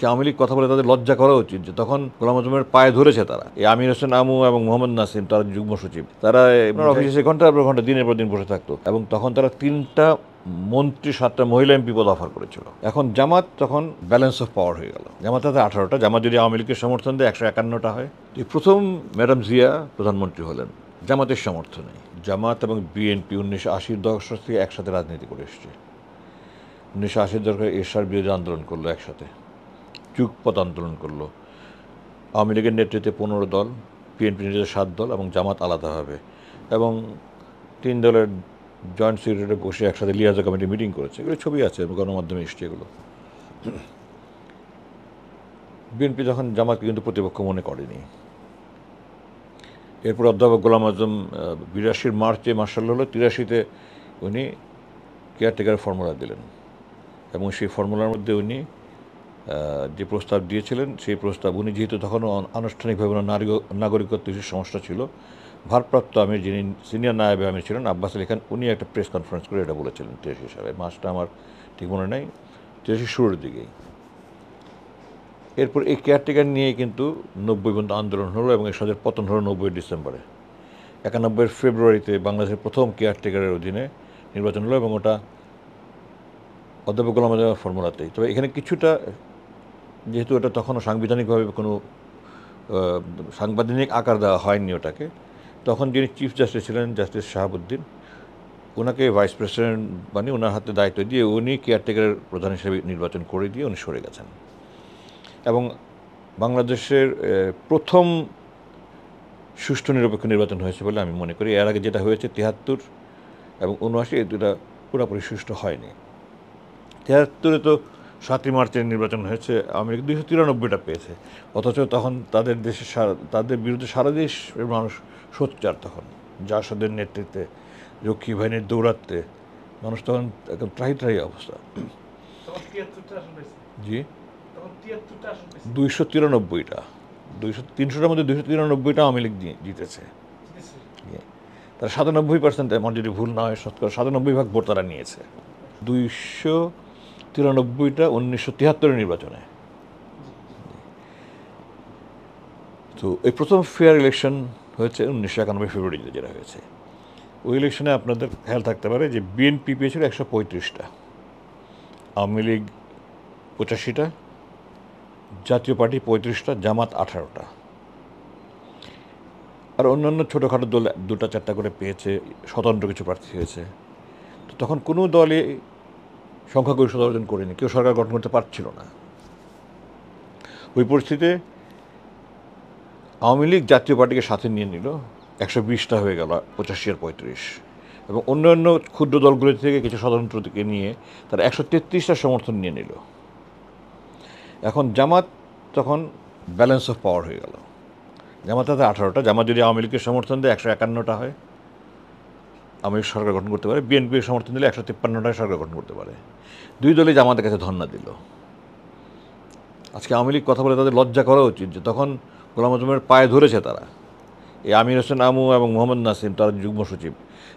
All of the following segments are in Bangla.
আজকে আওয়ামী লীগ কথা বলে তাদের লজ্জা করা উচিত যে তখন গোলাম আজমের পায়ে ধরেছে তারা। এই আমির হোসেন আমু এবং মোহাম্মদ নাসিম, তারা যুগ্ম সচিব, তারা অফিসে সে ঘন্টার পর ঘন্টা দিনের পর দিন বসে থাকতো এবং তখন তারা 3টা মন্ত্রী 7টা মহিলা এমপি পদ অফার করেছিল। এখন জামাত তখন ব্যালেন্স অফ পাওয়ার হয়ে গেল। জামাত হাতে 18টা, জামাত যদি আওয়ামী লীগের সমর্থন দেয় 151টা হয়। প্রথম ম্যাডাম জিয়া প্রধানমন্ত্রী হলেন জামাতের সমর্থনে। জামাত এবং বিএনপি 1980-র দশক থেকে একসাথে রাজনীতি করে এসছে। 1980-র দশকে এরশাদ বিরোধী আন্দোলন করলো একসাথে, যুগপৎ আন্দোলন করলো। আওয়ামী লীগের নেতৃত্বে 15 দল, বিএনপি নেতৃত্বে 7 দল এবং জামাত আলাদাভাবে, এবং 3 দলের জয়েন্ট সেক্রেটারি বসে একসাথে লিয়াজা কমিটি মিটিং করেছে। এগুলো ছবি আছে, গণমাধ্যমে এসছে এগুলো। বিএনপি যখন জামাতকে কিন্তু প্রতিপক্ষ মনে করেনি। এরপর অধ্যাপক গোলাম আজম 82-র মার্চে মার্শাল হলো, 83-তে উনি কেয়ারটেকার ফর্মুলা দিলেন এবং সেই ফর্মুলার মধ্যে উনি যে প্রস্তাব দিয়েছিলেন সেই প্রস্তাব, উনি যেহেতু তখনও আনুষ্ঠানিকভাবে নাগরিকত্ব ইস্যুর সমস্যা ছিল, ভারপ্রাপ্ত আমির যিনি সিনিয়র নায়েবে আমির ছিলেন আব্বাস আলী খান, উনি একটা প্রেস কনফারেন্স করে এটা বলেছিলেন 83 সালে। মাসটা আমার ঠিক মনে নেই, 83 শুরুর দিকেই। এরপর এই কেয়ারটেকার নিয়ে কিন্তু 90 পর্যন্ত আন্দোলন হলো এবং এরশাদের পতন হলো 90 ডিসেম্বরে। 91 ফেব্রুয়ারিতে বাংলাদেশের প্রথম কেয়ারটেকারের অধীনে নির্বাচন হলো এবং ওটা অধ্যাপক গোলাম আজমের ফর্মুলাতেই। তবে এখানে কিছুটা, যেহেতু এটা তখনও সাংবিধানিকভাবে কোনো সাংবিধানিক আকার দেওয়া হয়নি ওটাকে, তখন যিনি চিফ জাস্টিস ছিলেন জাস্টিস শাহাবুদ্দিন, ওনাকে ভাইস প্রেসিডেন্ট বানিয়ে ওনার হাতে দায়িত্ব দিয়ে উনি কেয়ারটেকারের প্রধান হিসেবে নির্বাচন করে দিয়ে উনি সরে গেছেন। এবং বাংলাদেশের প্রথম সুষ্ঠু নিরপেক্ষ নির্বাচন হয়েছে বলে আমি মনে করি। এর আগে যেটা হয়েছে 73 এবং 79, এই দুটা পুরোপুরি সুষ্ঠু হয়নি। 73-এ তো 7ই মার্চের নির্বাচন হয়েছে, আওয়ামী লীগ 293টা পেয়েছে, অথচ তখন তাদের দেশে তাদের বিরুদ্ধে সারা দেশের মানুষ সোচ্চার। তখন জাসদের নেতৃত্বে, রক্ষী বাহিনীর দৌরাত্মে মানুষ তখন একদম ত্রাহি ত্রাহি অবস্থা। জি, 293টা, 300টার মধ্যে 293টা আওয়ামী লীগ জিতেছে। তারা 97%, আমার যদি ভুল না হয়, 97% ভোট তারা নিয়েছে। 293টা 1973-এর নির্বাচনে। তো এই প্রথম ফেয়ার ইলেকশন হয়েছে 1991 ফেব্রুয়ারিতে যেটা হয়েছে। ওই ইলেকশনে আপনাদের খেয়াল থাকতে পারে যে বিএনপি পেয়েছিল 135টা, আওয়ামী লীগ 85টা, জাতীয় পার্টি 35টা, জামাত 18টা, আর অন্যান্য ছোটোখাটো দল 2টা-4টা করে পেয়েছে, স্বতন্ত্র কিছু প্রার্থী হয়েছে। তো তখন কোনো দলে সংখ্যাগরিষ্ঠতা অর্জন করেনি, কেউ সরকার গঠন করতে পারছিল না। ওই পরিস্থিতিতে আওয়ামী লীগ জাতীয় পার্টিকে সাথে নিয়ে নিল, 120টা হয়ে গেল 85 আর 35, এবং অন্যান্য ক্ষুদ্র দলগুলো থেকে কিছু স্বতন্ত্রকে নিয়ে তারা 133টা সমর্থন নিয়ে নিল। এখন জামাত তখন ব্যালেন্স অফ পাওয়ার হয়ে গেল। জামাত হাতে 18টা, জামাত যদি আওয়ামী লীগের সমর্থন দেয় 151টা হয়, আওয়ামী লীগ সরকার গঠন করতে পারে। বিএনপির সমর্থন দিলে 153টায় সরকার গঠন করতে পারে। দুই দলই জামাতের কাছে ধর্ণা দিল। আজকে আওয়ামী লীগ কথা বলে তাদের লজ্জা করা উচিত যে তখন গোলাম আজমের পায়ে ধরেছে তারা। এই আমির হোসেন আমু এবং মোহাম্মদ নাসিম, তারা যুগ্ম সচিব,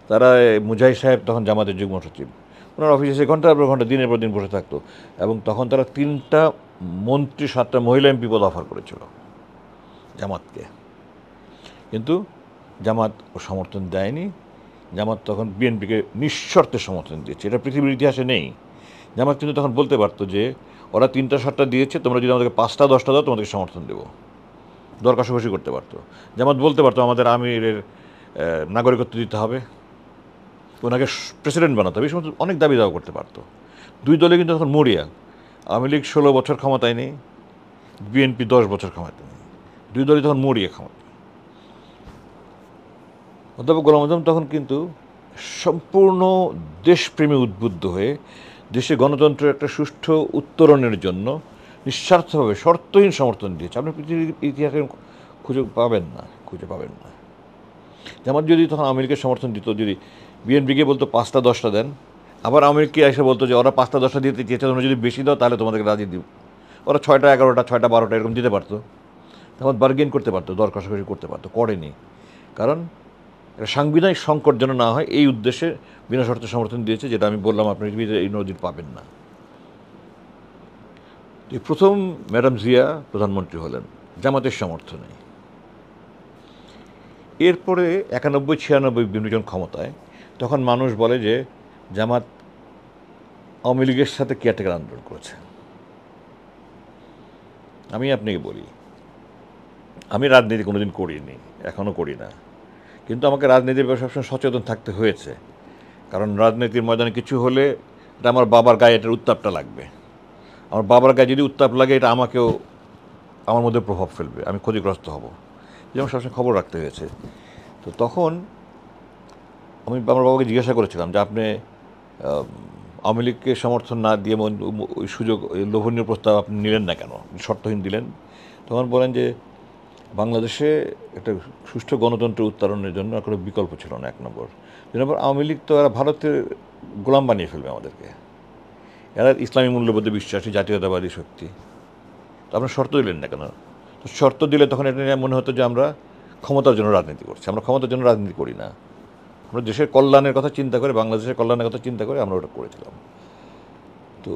তারা মুজাহিদ সাহেব তখন জামাতের যুগ্ম সচিব, ওনার অফিসে সে ঘন্টার পর ঘন্টা দিনের পর দিন বসে থাকতো এবং তখন তারা 3টা মন্ত্রী 7টা মহিলা এমপি পদ অফার করেছিল জামাতকে, কিন্তু জামাত ও সমর্থন দেয়নি। জামাত তখন বিএনপিকে নিঃশর্তে সমর্থন দিয়েছে, এটা পৃথিবীর ইতিহাসে নেই। জামাত কিন্তু তখন বলতে পারতো যে ওরা 3টা-7টা দিয়েছে, তোমরা যদি আমাদেরকে 5টা-10টা দাও তোমাদেরকে সমর্থন দেবো, দর কষাকষি করতে পারতো। জামাত বলতে পারতো আমাদের আমিরের নাগরিকত্ব দিতে হবে, ওনাকে প্রেসিডেন্ট বানাতে হবে, এই সমস্ত অনেক দাবি দাওয়া করতে পারতো। দুই দলে কিন্তু তখন মরিয়া। আওয়ামী লীগ 16 বছর ক্ষমতায় নেই, বিএনপি 10 বছর ক্ষমতায় নেই, দুই দলই তখন মরিয়া ক্ষমতা। অধ্যাপক গোলাম আজম তখন কিন্তু সম্পূর্ণ দেশপ্রেমে উদ্বুদ্ধ হয়ে দেশে গণতন্ত্রের একটা সুষ্ঠু উত্তরণের জন্য নিঃস্বার্থভাবে শর্তহীন সমর্থন দিয়েছে। আপনি পৃথিবীর ইতিহাসে খুঁজে পাবেন না। জামাত যদি তখন আওয়ামী লীগের সমর্থন দিত, যদি বিএনপিকে বলতো 5টা-10টা দেন, আবার আওয়ামী লীগকে এসে বলতো যে ওরা 5টা-10টা দিতে চেয়েছে, তোমরা যদি বেশি দাও তাহলে তোমাদেরকে রাজি দিব, ওরা 6টা-11টা 6টা-12টা এরকম দিতে পারতো, তখন বার্গেন করতে পারতো, দর কষাকষি করতে পারতো, করেনি। কারণ এটা সাংবিধানিক সংকট যেন না হয় এই উদ্দেশ্যে বিনা শর্তে সমর্থন দিয়েছে, যেটা আমি বললাম আপনি এই নজির পাবেন না। এই প্রথম ম্যাডাম জিয়া প্রধানমন্ত্রী হলেন জামাতের সমর্থনে। এরপরে 91-96 বিভিন্ন জন ক্ষমতায়, তখন মানুষ বলে যে জামাত আওয়ামী লীগের সাথে কেয়ারটেকার আন্দোলন করেছে। আমি আপনাকে বলি, আমি রাজনীতি কোনোদিন করিনি, এখনও করি না, কিন্তু আমাকে রাজনীতির ব্যাপারে সবসময় সচেতন থাকতে হয়েছে। কারণ রাজনীতির ময়দানে কিছু হলে এটা আমার বাবার গায়ে এটার উত্তাপটা লাগবে। আমার বাবার গায়ে যদি উত্তাপ লাগে, এটা আমাকেও, আমার মধ্যে প্রভাব ফেলবে, আমি ক্ষতিগ্রস্ত হব। যেমন সবসময় খবর রাখতে হয়েছে। তো তখন আমি আমার বাবাকে জিজ্ঞাসা করেছিলাম যে আপনি আওয়ামী লীগকে সমর্থন না দিয়ে ওই সুযোগ, ওই লোভনীয় প্রস্তাব আপনি নিলেন না কেন, শর্তহীন দিলেন? তখন বলেন যে বাংলাদেশে একটা সুষ্ঠু গণতন্ত্র উত্তরণের জন্য আর কোনো বিকল্প ছিল না, 1 নম্বর। 2 নম্বর, আওয়ামী লীগ তো এরা ভারতের গোলাম বানিয়ে ফেলবে আমাদেরকে, এরা ইসলামী মূল্যবোধে বিশ্বাসী জাতীয়তাবাদী শক্তি। তো আপনার শর্ত দিলেন না কেন? তো শর্ত দিলে তখন এটা নিয়ে মনে হতো যে আমরা ক্ষমতার জন্য রাজনীতি করছি। আমরা ক্ষমতার জন্য রাজনীতি করি না, আমরা দেশের কল্যাণের কথা চিন্তা করে, বাংলাদেশের কল্যাণের কথা চিন্তা করে আমরা ওটা করেছিলাম। তো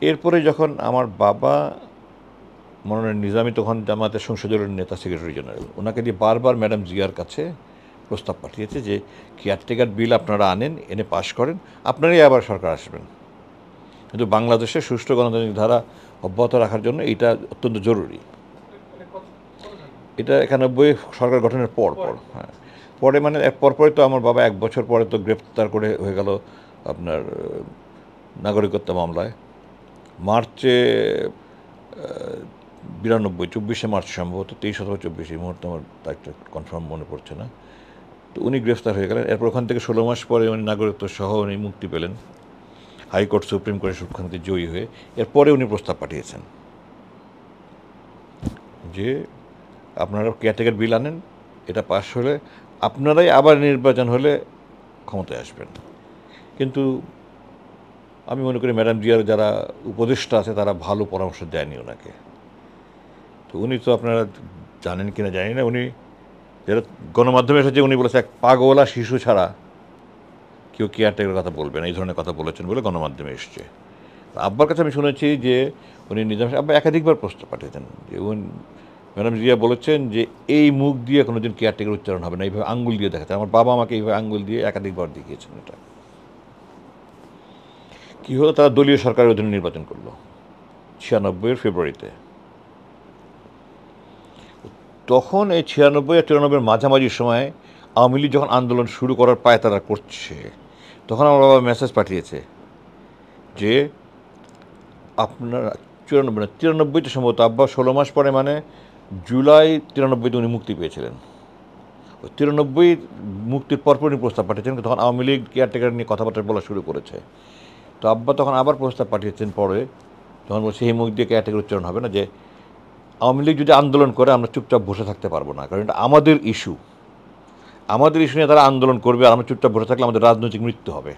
এরপরে যখন আমার বাবা মনোনয়ন নিজামী, তখন জামাতের সংসদীয় নেতা, সেক্রেটারি জেনারেল, ওনাকে দিয়ে বারবার ম্যাডাম জিয়ার কাছে প্রস্তাব পাঠিয়েছে যে কেয়ারটেকার বিল আপনারা আনেন, এনে পাশ করেন, আপনারাই আবার সরকার আসবেন। কিন্তু বাংলাদেশের সুষ্ঠু গণতান্ত্রিক ধারা অব্যাহত রাখার জন্য এটা অত্যন্ত জরুরি। এটা 91 সরকার গঠনের পর। হ্যাঁ, পরে মানে পরপরই তো আমার বাবা 1 বছর পরে তো গ্রেপ্তার করে হয়ে গেল আপনার নাগরিকত্ব মামলায়। মার্চে 92, 24শে মার্চ সম্ভবত, 23 অথবা 24, এই মুহূর্তে আমার তারিখটা কনফার্ম মনে পড়ছে না। তো উনি গ্রেফতার হয়ে গেলেন। এরপর ওখান থেকে 16 মাস পরে উনি নাগরিকত্ব সহ উনি মুক্তি পেলেন, হাইকোর্ট, সুপ্রিম কোর্টের সবখানে জয়ী হয়ে। এরপরে উনি প্রস্তাব পাঠিয়েছেন যে আপনারা কেয়ারটেকার বিল আনেন, এটা পাশ হলে আপনারাই আবার নির্বাচন হলে ক্ষমতায় আসবেন। কিন্তু আমি মনে করি ম্যাডাম জিয়ার যারা উপদেষ্টা আছে তারা ভালো পরামর্শ দেয়নি ওনাকে। তো উনি তো আপনারা জানেন কিনা জানি না, উনি যারা গণমাধ্যমে এসেছে উনি বলেছে এক পাগলা শিশু ছাড়া কেউ কেয়ারটেকারের কথা বলবে না, এই ধরনের কথা বলেছেন বলে গণমাধ্যমে এসছে। আব্বার কাছে আমি শুনেছি যে উনি নিজাম আব্বা একাধিকবার প্রস্তাব পাঠিয়েছেন যে ম্যাডাম জিয়া বলেছেন যে এই মুখ দিয়ে কোনোদিন কেয়ারটেকার উচ্চারণ হবে না, এইভাবে আঙ্গুল দিয়ে দেখাচ্ছে। আমার বাবা আমাকে এইভাবে আঙ্গুল দিয়ে একাধিকবার দেখিয়েছেন। এটা কী হলো, তারা দলীয় সরকারের অধীনে নির্বাচন করলো 96 ফেব্রুয়ারিতে। তখন এই 96 আর 94 মাঝামাঝি সময়ে আওয়ামী লীগ যখন আন্দোলন শুরু করার পায় তারা করছে, তখন আমার বাবা মেসেজ পাঠিয়েছে যে আপনারা 93তে সম্ভবত আব্বা 16 মাস পরে, মানে জুলাই 93তে উনি মুক্তি পেয়েছিলেন। 93 মুক্তির পরপর উনি প্রস্তাব পাঠিয়েছেন, তখন আওয়ামী লীগ কেয়ারটেকার নিয়ে কথাবার্তা বলা শুরু করেছে। তো আব্বা তখন আবার প্রস্তাব পাঠিয়েছেন পরে, তখন বলছে এই মুখ দিয়ে কেয়ারটেকার উচ্চারণ হবে না, যে আওয়ামী লীগ যদি আন্দোলন করে আমরা চুপচাপ বসে থাকতে পারবো না, কারণ এটা আমাদের ইস্যু, আমাদের ইস্যু নিয়ে তারা আন্দোলন করবে, আর আমরা চুপচাপ বসে থাকলে আমাদের রাজনৈতিক মৃত্যু হবে।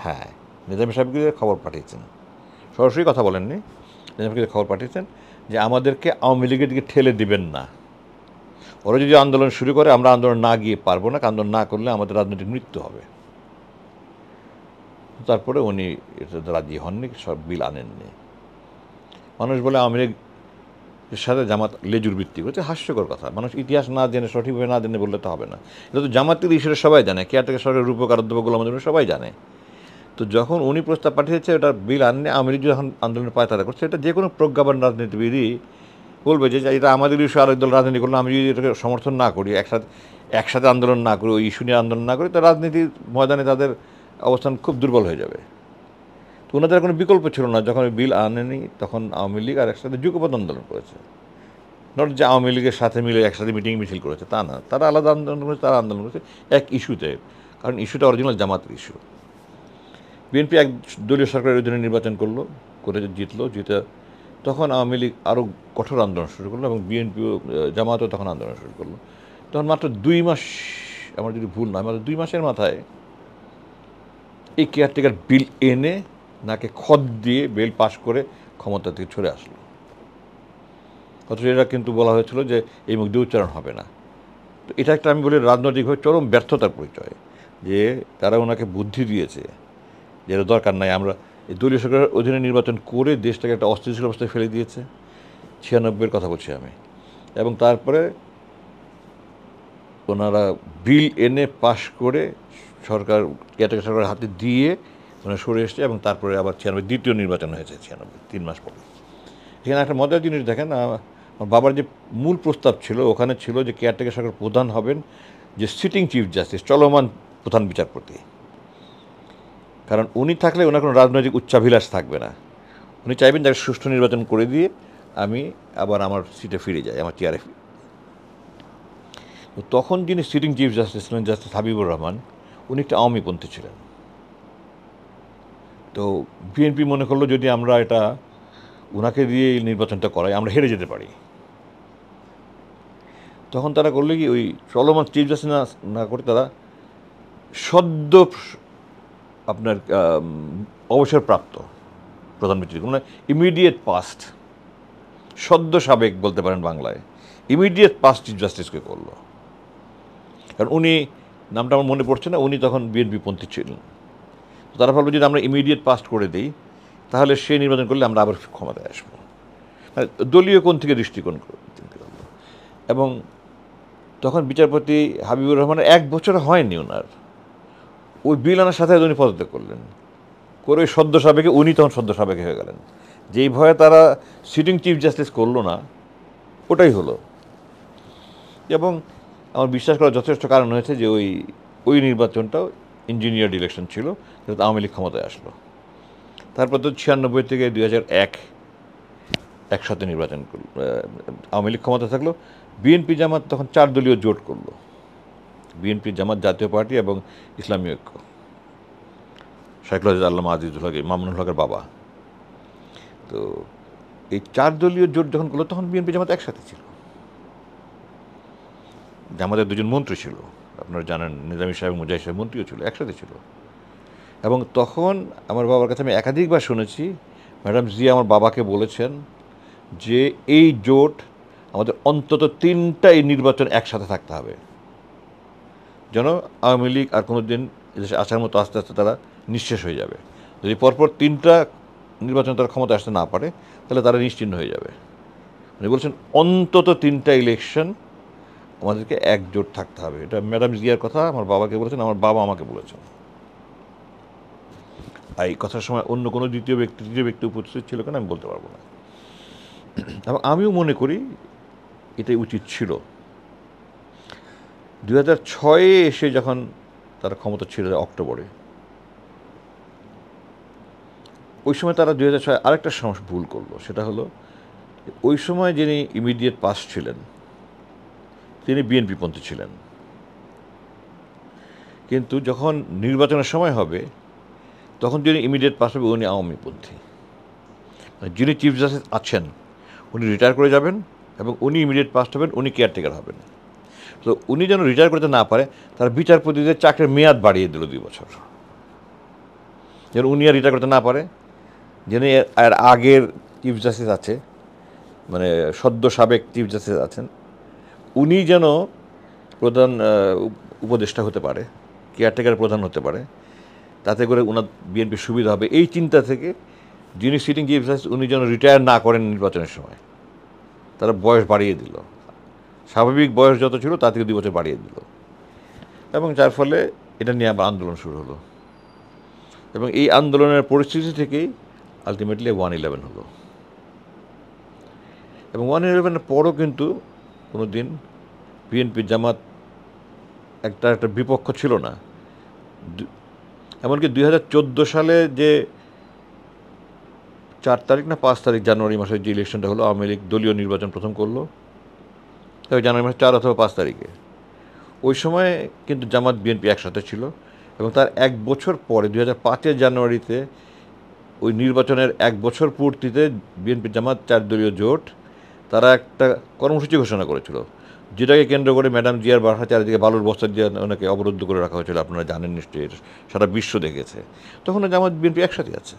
হ্যাঁ, নিজামী সাহেবকে খবর পাঠিয়েছেন, সরাসরি কথা বলেননি, নিজামীকে খবর পাঠিয়েছেন যে আমাদেরকে আওয়ামী লীগের দিকে ঠেলে দিবেন না, ওরা যদি আন্দোলন শুরু করে আমরা আন্দোলন না গিয়ে পারবো না, আন্দোলন না করলে আমাদের রাজনৈতিক মৃত্যু হবে। তারপরে উনি এটা রাজি হননি, সব বিল আনেননি। মানুষ বলে আওয়ামী লীগের সাথে জামাত লেজুর ভিত্তি করছে, হাস্যকর কথা। মানুষ ইতিহাস না জেনে, সঠিকভাবে না জেনে বললে তো হবে না। এটা তো জামাতের ইস্যুটা সবাই জানে, কেয়ারটেকার সরকারের রূপকার অধ্যাপকগুলো আমাদের সবাই জানে। তো যখন উনি প্রস্তাব পাঠিয়েছে ওটা বিল আনলে, আওয়ামী লীগ যখন আন্দোলনের পায়তারা করছে, এটা যে কোনো প্রজ্ঞাবান রাজনীতিবিদই বলবে যে এটা আমাদের ইস্যু, আরেক দল রাজনীতি করলে আমি যদি এটাকে সমর্থন না করি, একসাথে আন্দোলন না করি, ওই ইস্যু নিয়ে আন্দোলন না করি, তো রাজনীতির ময়দানে তাদের অবস্থান খুব দুর্বল হয়ে যাবে। তো ওনাদের কোনো বিকল্প ছিল না, যখন বিল আনেনি তখন আওয়ামী লীগ আর একসাথে যুগপৎ আন্দোলন করেছে। নট যে আওয়ামী লীগের সাথে মিলে একসাথে মিটিং মিছিল করেছে, তা না, তারা আলাদা আন্দোলন করেছে, তারা আন্দোলন করেছে এক ইস্যুতে, কারণ ইস্যুটা অরিজিনাল জামাতের ইস্যু। বিএনপি এক দলীয় সরকারের অধীনে নির্বাচন করে জিতে তখন আওয়ামী লীগ আরও কঠোর আন্দোলন শুরু করলো, এবং বিএনপিও, জামাতও তখন আন্দোলন শুরু করলো। তখন মাত্র 2 মাস, আমার যদি ভুল নয়, মাত্র 2 মাসের মাথায় এই কেয়ারটেকার বিল এনে নাকে খত দিয়ে বিল পাশ করে ক্ষমতা থেকে সরে আসলো। অথচ এটা কিন্তু বলা হয়েছিল যে এই মুখ দিয়ে উচ্চারণ হবে না। তো এটা একটা, আমি বলি, রাজনৈতিকভাবে চরম ব্যর্থতার পরিচয়, যে তারা ওনাকে বুদ্ধি দিয়েছে যে এটা দরকার নাই, আমরা এই দলীয় সরকারের অধীনে নির্বাচন করে দেশটাকে একটা অস্থিতিশীল অবস্থায় ফেলে দিয়েছে। 96-এর কথা বলছি আমি। এবং তারপরে ওনারা বিল এনে পাশ করে সরকার কেয়ারটেকার সরকারের হাতে দিয়ে ওনারা সরে এসছে, এবং তারপরে আবার 96 দ্বিতীয় নির্বাচন হয়েছে 96 3 মাস পরে। এখানে একটা মজার জিনিস দেখেন, আমার বাবার যে মূল প্রস্তাব ছিল ওখানে ছিল যে কেয়ারটেকার সরকার প্রধান হবেন যে সিটিং চিফ জাস্টিস, চলমান প্রধান বিচারপতি। কারণ উনি থাকলে ওনার কোনো রাজনৈতিক উচ্চাভিলাষ থাকবে না। উনি চাইবেন যাকে সুষ্ঠু নির্বাচন করে দিয়ে আমি আবার আমার সিটে ফিরে যাই, আমার চেয়ারে ফিরে। তো তখন যিনি সিটিং চিফ জাস্টিস ছিলেন, জাস্টিস হাবিবুর রহমান, উনি একটা আওয়ামীপন্থী ছিলেন। তো বিএনপি মনে করলো যদি আমরা এটা ওনাকে দিয়ে এই নির্বাচনটা করাই আমরা হেরে যেতে পারি। তখন তারা করলে কি, ওই চলমান চিফ জাস্টিস না করে তারা সদ্য আপনার অবসরপ্রাপ্ত প্রধান বিচারপতি, মানে ইমিডিয়েট পাস্ট, সদ্য সাবেক বলতে পারেন বাংলায়, ইমিডিয়েট পাস্ট চিফ জাস্টিসকে করলো। কারণ উনি, নামটা আমার মনে পড়ছে না, উনি তখন বিএনপি পন্থী ছিলেন। তারা ভাবলো যদি আমরা ইমিডিয়েট পাস্ট করে দিই তাহলে সে নির্বাচন করলে আমরা আবার ক্ষমতায় আসবো, দলীয় কোণ থেকে দৃষ্টিকোণ চিন্তা করলো। এবং তখন বিচারপতি হাবিবুর রহমানের 1 বছর হয়নি ওনার, ওই বিল আনার সাথে উনি পদত্যাগ করলেন, করে ওই সদ্য সাবেকে উনি তখন সদ্য সাবেকে হয়ে গেলেন। যেই ভয়ে তারা সিটিং চিফ জাস্টিস করলো না, ওটাই হলো। এবং আমার বিশ্বাস করার যথেষ্ট কারণ হয়েছে যে ওই নির্বাচনটাও ইঞ্জিনিয়ার্ড ইলেকশন ছিল, যেটা আওয়ামী লীগ ক্ষমতায় আসলো। তারপর তো 96 থেকে 2001 একসাথে নির্বাচন করল, আওয়ামী লীগ ক্ষমতা থাকলো। বিএনপি জামাত তখন 4 দলীয় জোট করলো, বিএনপি জামাত, জাতীয় পার্টি এবং ইসলামী ঐক্য, শাইখুল আজিজ আল্লামা আজিজুল হক, মামুনুল হকের বাবা। তো এই 4 দলীয় জোট যখন করলো তখন বিএনপি জামাত একসাথে ছিল। জামাতের 2জন মন্ত্রী ছিল, আপনারা জানেন, নিজামী সাহেব, মুজাহিদ সাহেব মন্ত্রীও ছিল, একসাথে ছিল। এবং তখন আমার বাবার কাছে আমি একাধিকবার শুনেছি, ম্যাডাম জিয়া আমার বাবাকে বলেছেন যে এই জোট আমাদের অন্তত 3টা এই নির্বাচন একসাথে থাকতে হবে, যেন আওয়ামী লীগ আর কোনো দিন এদেশে আসার মতো আস্তে আস্তে তারা নিঃশেষ হয়ে যাবে। যদি পরপর 3টা নির্বাচন তারা ক্ষমতা আসতে না পারে তাহলে তারা নিশ্চিহ্ন হয়ে যাবে। উনি বলছেন অন্তত 3টা ইলেকশন আমাদেরকে একজোট থাকতে হবে। এটা ম্যাডাম জিয়ার কথা আমার বাবাকে বলেছেন, আমার বাবা আমাকে বলেছেন। এই কথার সময় অন্য কোনো তৃতীয় ব্যক্তি উপস্থিত ছিল কেন আমি বলতে পারবো না। এবং আমিও মনে করি এটাই উচিত ছিল। 2006-এ এসে যখন তারা ক্ষমতা ছিল অক্টোবরে, ওই সময় তারা 2006 আরেকটা সমস্যা ভুল করলো, সেটা হলো ওই সময় যিনি ইমিডিয়েট পাস ছিলেন তিনি বিএনপি পন্থী ছিলেন, কিন্তু যখন নির্বাচনের সময় হবে তখন যিনি ইমিডিয়েট পাস হবে উনি আওয়ামীপন্থী। যিনি চিফ জাস্টিস আছেন উনি রিটায়ার করে যাবেন এবং উনি ইমিডিয়েট পাস হবেন, উনি কেয়ারটেকার হবেন। তো উনি যেন রিটায়ার করতে না পারে তারা বিচারপতিদের চাকরির মেয়াদ বাড়িয়ে দিল 2 বছর, যেন উনি আর রিটায়ার করতে না পারে। যিনি আর আগের চিফ জাস্টিস আছে, মানে সদ্য সাবেক চিফ জাস্টিস আছেন, উনি যেন প্রধান উপদেষ্টা হতে পারে, কেয়ারটেকার প্রধান হতে পারে, তাতে করে ওনার বিএনপির সুবিধা হবে। এই চিন্তা থেকে যিনি সিটিং চিফ জাস্টিস উনি যেন রিটায়ার না করেন নির্বাচনের সময়, তারা বয়স বাড়িয়ে দিল, স্বাভাবিক বয়স যত ছিল তা থেকে 2 বছর বাড়িয়ে দিল। এবং যার ফলে এটা নিয়ে আবার আন্দোলন শুরু হলো, এবং এই আন্দোলনের পরিস্থিতি থেকেই আলটিমেটলি 1/11 হলো। এবং 1/11-এর পরও কিন্তু কোনো দিন বিএনপি জামাত একটা বিপক্ষ ছিল না। এমনকি 2014 সালে যে 4 তারিখ না 5 তারিখ জানুয়ারি মাসের যে ইলেকশনটা হলো, আওয়ামী লীগ দলীয় নির্বাচন প্রথম করলো, তবে জানুয়ারি মাসের 4 অথবা 5 তারিখে। ওই সময় কিন্তু জামাত বিএনপি একসাথে ছিল, এবং তার 1 বছর পরে 2005-এর জানুয়ারিতে ওই নির্বাচনের 1 বছর পূর্তিতে বিএনপি জামাত 4 দলীয় জোট তারা একটা কর্মসূচি ঘোষণা করেছিল, যেটাকে কেন্দ্র করে ম্যাডাম জিয়ার বাসা চারিদিকে বালুর বস্তা দিয়ে ওনাকে অবরুদ্ধ করে রাখা হয়েছিল। আপনারা জানেন নিশ্চয়ই, সারা বিশ্ব দেখেছে। তখন জামাত বিএনপি একসাথে আছে।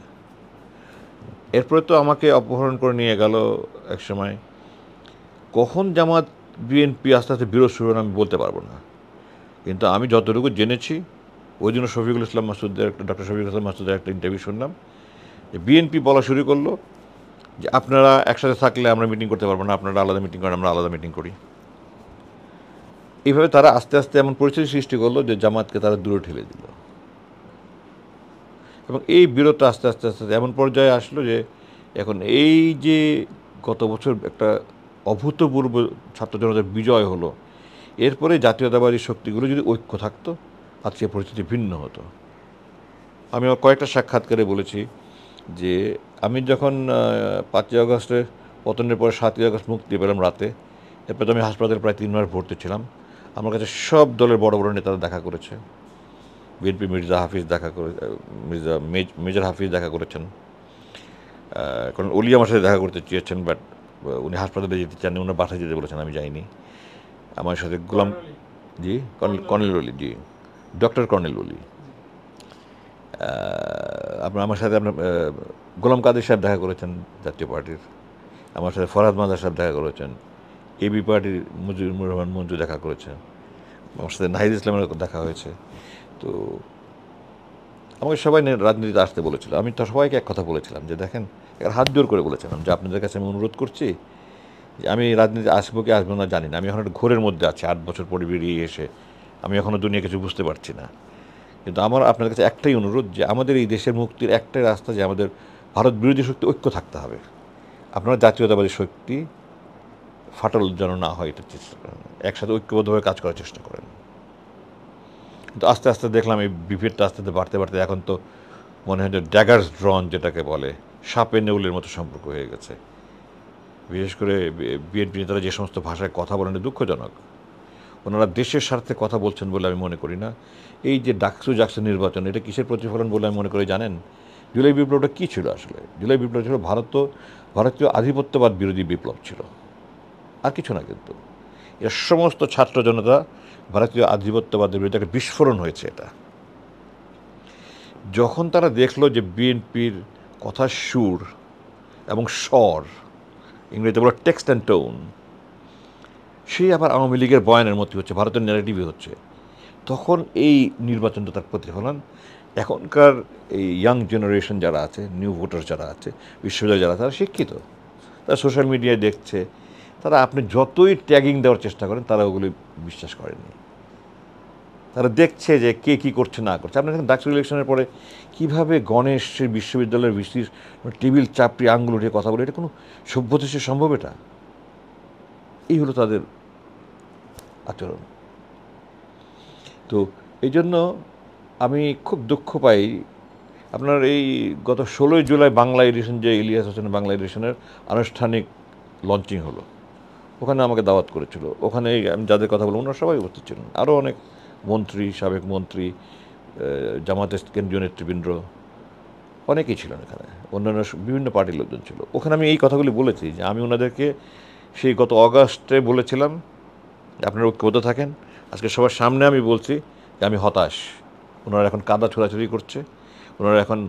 এরপরে তো আমাকে অপহরণ করে নিয়ে গেল এক সময়। কখন জামাত বিএনপি আস্তে আস্তে বিরোধ শুরু হলো আমি বলতে পারবো না, কিন্তু আমি যতটুকু জেনেছি, ওই জন্য শফিকুল ইসলাম মাসুদের, ডক্টর শফিকুল ইসলাম মাসুদের একটা ইন্টারভিউ শুনলাম যে বিএনপি বলা শুরু করলো যে আপনারা একসাথে থাকলে আমরা মিটিং করতে পারবো না, আপনারা আলাদা মিটিং করেন, আমরা আলাদা মিটিং করি। এইভাবে তারা আস্তে আস্তে এমন পরিস্থিতি সৃষ্টি করলো যে জামাতকে তারা দূরে ঠেলে দিল, এবং এই বিরোধটা আস্তে আস্তে আস্তে আস্তে এমন পর্যায়ে আসলো যে এখন এই যে গত বছর একটা অভূতপূর্ব ছাত্র জনতার বিজয় হলো, এরপরে জাতীয়তাবাদী শক্তিগুলো যদি ঐক্য থাকতো আজকে পরিস্থিতি ভিন্ন হতো। আমি আমার কয়েকটা সাক্ষাৎকারে বলেছি যে আমি যখন 5ই আগস্টের পতনের পরে 7ই আগস্ট মুক্তি পেলাম রাতে, এরপর তো আমি হাসপাতালে প্রায় 3 মাস ভর্তি ছিলাম। আমার কাছে সব দলের বড় বড় নেতারা দেখা করেছে। বিএনপি মির্জা হাফিজ দেখা করে, মেজর হাফিজ দেখা করেছেন, কারণ অলি আমার সাথে দেখা করতে চেয়েছেন, বাট উনি হাসপাতালে যেতে চাননি, ওনার বাসায় যেতে বলেছেন, আমি যাইনি। আমার সাথে গোলাম, জি কর্নেল অলি, জি ডক্টর কর্নেল অলি। আপনার আমার সাথে আপনার গোলাম কাদের সাহেব দেখা করেছেন জাতীয় পার্টির, আমার সাথে ফরহাদ মাদার সাহেব দেখা করেছেন, এবি পার্টির মুজিবুর রহমান মঞ্জু দেখা করেছেন, আমার সাথে নাহিদ ইসলামের দেখা হয়েছে। তো আমাকে সবাই রাজনীতিতে আসতে বলেছিল। আমি তো সবাইকে এক কথা বলেছিলাম যে দেখেন, একটা হাত জোর করে বলেছিলাম যে আপনাদের কাছে আমি অনুরোধ করছি যে আমি রাজনীতি আসবো কি আসবো না জানি না, আমি এখন একটা ঘোরের মধ্যে আছি, 8 বছর পরে বেরিয়ে এসে আমি এখনও দুনিয়া কিছু বুঝতে পারছি না। কিন্তু আমার আপনাদের কাছে একটাই অনুরোধ যে আমাদের এই দেশের মুক্তির একটাই রাস্তা, যে আমাদের ভারত বিরোধী শক্তি ঐক্য থাকতে হবে। আপনারা জাতীয়তাবাদী শক্তি ফাটল যেন না হয় এটা চেষ্টা করেন, একসাথে ঐক্যবদ্ধভাবে কাজ করার চেষ্টা করেন। কিন্তু আস্তে আস্তে দেখলাম এই বিভেদটা আস্তে আস্তে বাড়তে বাড়তে এখন তো মনে হয় যে ড্যাগার্স ড্রন যেটাকে বলে, সাপে নেউলের মতো সম্পর্ক হয়ে গেছে। বিশেষ করে বিএনপি নেতারা যে সমস্ত ভাষায় কথা বলেন দুঃখজনক। ওনারা দেশের স্বার্থে কথা বলছেন বলে আমি মনে করি না। এই যে ডাকসু জাকসু নির্বাচন, এটা কিসের প্রতিফলন বলে আমি মনে করি জানেন? জুলাই বিপ্লবটা কী ছিল আসলে? জুলাই বিপ্লব ছিল ভারতীয় আধিপত্যবাদ বিরোধী বিপ্লব ছিল, আর কিছু না। কিন্তু এর সমস্ত ছাত্র জনতা ভারতীয় আধিপত্যবাদের বিরুদ্ধে একটা বিস্ফোরণ হয়েছে। এটা যখন তারা দেখলো যে বিএনপির কথার সুর এবং স্বর, ইংরেজিতে বলো টেক্সট অ্যান্ড টোন, সেই আবার আওয়ামী লীগের বয়ানের মধ্যে হচ্ছে, ভারতের ন্যারেটিভই হচ্ছে, তখন এই নির্বাচনটা তার প্রতিফলন। এখনকার এই ইয়াং জেনারেশন যারা আছে, নিউ ভোটার যারা আছে, বিশ্ববিদ্যালয়ে যারা, তারা শিক্ষিত, তারা সোশ্যাল মিডিয়ায় দেখছে, তারা আপনি যতই ট্যাগিং দেওয়ার চেষ্টা করেন তারা ওগুলি বিশ্বাস করেনি। তারা দেখছে যে কে কী করছে না করছে। আপনার দেখেন ডাকসু ইলেকশনের পরে কীভাবে গণেশের বিশ্ববিদ্যালয়ের ভিসির টেবিল চাপড়ি আঙ্গুল উঠে কথা বলে, এটা কোনো সভ্য দেশে সম্ভব? এটা এই হলো তাদের আচরণ। তো এই জন্য আমি খুব দুঃখ পাই। আপনার এই গত 16ই জুলাই বাংলা এডিশন, যে ইলিয়াস হোসেনের বাংলা এডিশনের আনুষ্ঠানিক লঞ্চিং হলো, ওখানে আমাকে দাওয়াত করেছিল। ওখানে আমি যাদের কথা বলবো ওনারা সবাই উপস্থিত ছিলেন, আরও অনেক মন্ত্রী, সাবেক মন্ত্রী, জামাতের কেন্দ্রীয় নেতৃবৃন্দ অনেকেই ছিলেন এখানে, অন্যান্য বিভিন্ন পার্টির লোকজন ছিল। ওখানে আমি এই কথাগুলি বলেছি যে আমি ওনাদেরকে সেই গত অগাস্টে বলেছিলাম যে আপনারা ঐক্যবদ্ধ থাকেন। আজকে সবার সামনে আমি বলছি যে আমি হতাশ। ওনারা এখন কাদা ছোড়াছুড়ি করছে, ওনারা এখন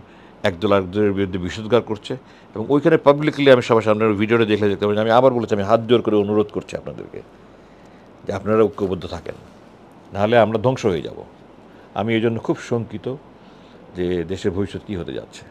একদল আরেকদলের বিরুদ্ধে বিষোদ্গার করছে, এবং ওইখানে পাবলিকলি আমি সবার সামনে ভিডিওটা দেখলে দেখতে পাচ্ছি। আমি আবার বলেছি, আমি হাত জোর করে অনুরোধ করছি আপনাদেরকে যে আপনারা ঐক্যবদ্ধ থাকেন, নাহলে আমরা ধ্বংস হয়ে যাব। আমি এই জন্য খুব শঙ্কিত যে দেশের ভবিষ্যৎ কী হতে যাচ্ছে।